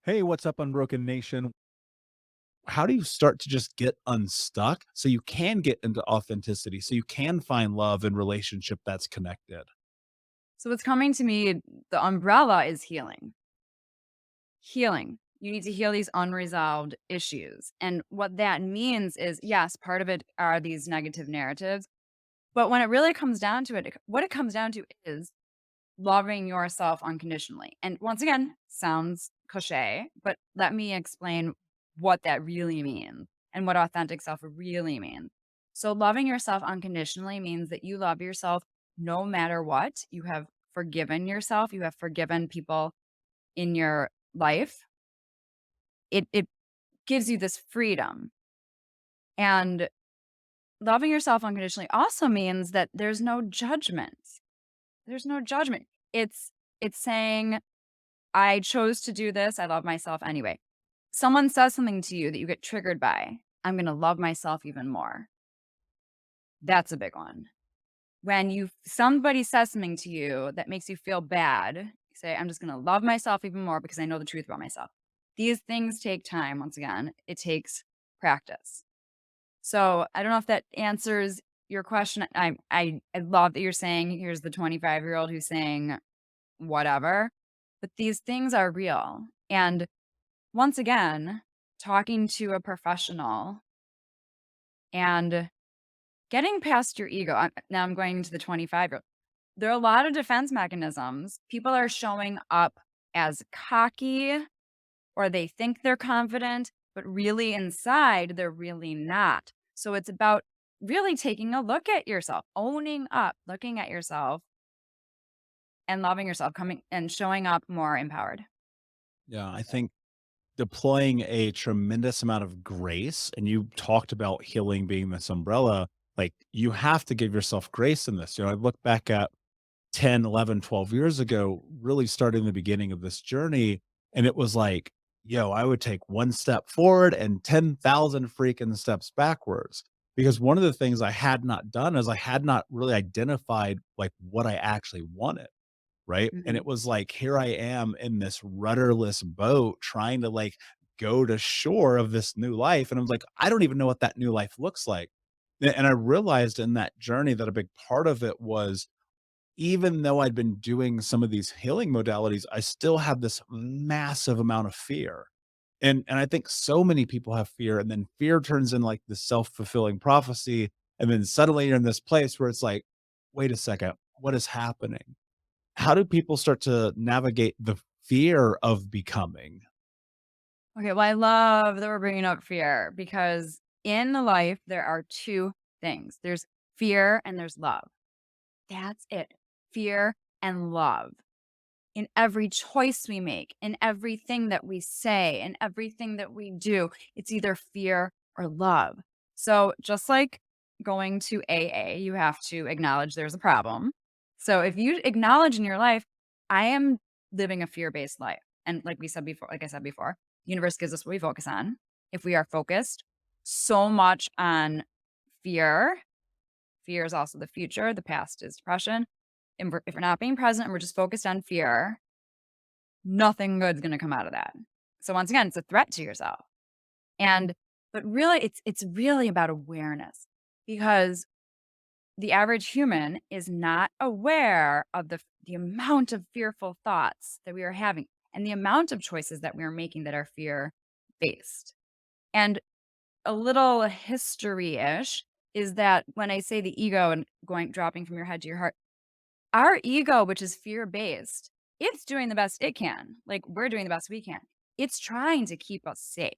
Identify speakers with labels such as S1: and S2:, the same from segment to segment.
S1: Hey, what's up, Unbroken Nation? How do you start to just get unstuck so you can get into authenticity, so you can find love and relationship that's connected?
S2: So what's coming to me, the umbrella is healing. Healing. You need to heal these unresolved issues. And what that means is, yes, part of it are these negative narratives. But when it really comes down to it, what it comes down to is loving yourself unconditionally. And once again, sounds cliche, but let me explain what that really means and what authentic self really means. So, loving yourself unconditionally means that you love yourself no matter what. You have forgiven yourself, you have forgiven people in your life. It gives you this freedom. And loving yourself unconditionally also means that there's no judgment. There's no judgment. It's saying, I chose to do this. I love myself anyway. Someone says something to you that you get triggered by. I'm going to love myself even more. That's a big one. When somebody says something to you that makes you feel bad, you say, I'm just going to love myself even more because I know the truth about myself. These things take time. Once again, it takes practice. So I don't know if that answers your question. I love that you're saying, here's the 25-year-old who's saying whatever, but these things are real. And once again, talking to a professional and getting past your ego. Now I'm going to the 25-year-old. There are a lot of defense mechanisms. People are showing up as cocky or they think they're confident, but really inside, they're really not. So it's about really taking a look at yourself, owning up, looking at yourself and loving yourself, coming and showing up more empowered.
S1: Yeah, I think deploying a tremendous amount of grace, and you talked about healing being this umbrella, like you have to give yourself grace in this. I look back at 10, 11, 12 years ago, really starting the beginning of this journey. And it was like, I would take one step forward and 10,000 freaking steps backwards. Because one of the things I had not done is I had not really identified like what I actually wanted. Right. And
S2: Mhm.
S1: it was like, here I am in this rudderless boat trying to like go to shore of this new life. And I was like, I don't even know what that new life looks like. And I realized in that journey that a big part of it was even though I'd been doing some of these healing modalities, I still had this massive amount of fear. And I think so many people have fear, and then fear turns in like this self-fulfilling prophecy. And then suddenly you're in this place where it's like, wait a second, what is happening? How do people start to navigate the fear of becoming?
S2: Okay, well, I love that we're bringing up fear because in life, there are two things there's fear and there's love. That's it. Fear and love. In every choice we make, in everything that we say, in everything that we do, it's either fear or love. So, just like going to AA, you have to acknowledge there's a problem. So, if you acknowledge in your life, I am living a fear based life. And like I said before, the universe gives us what we focus on. If we are focused so much on fear, fear is also the future, the past is depression. And if we're not being present and we're just focused on fear, nothing good's gonna come out of that. So once again, it's a threat to yourself. And but really it's really about awareness because the average human is not aware of the amount of fearful thoughts that we are having and the amount of choices that we are making that are fear based. And a little history-ish is that when I say the ego and going dropping from your head to your heart, our ego, which is fear-based, it's doing the best it can. Like, we're doing the best we can. It's trying to keep us safe.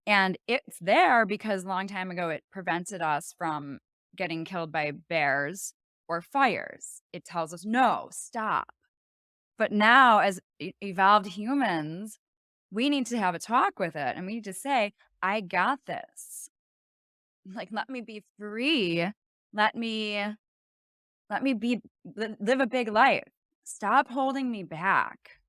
S2: And it's there because a long time ago, it prevented us from getting killed by bears or fires. It tells us, "No, stop." But now as evolved humans, we need to have a talk with it, and we need to say, "I got this." Like, let me be free. Let me let me be live a big life. Stop holding me back.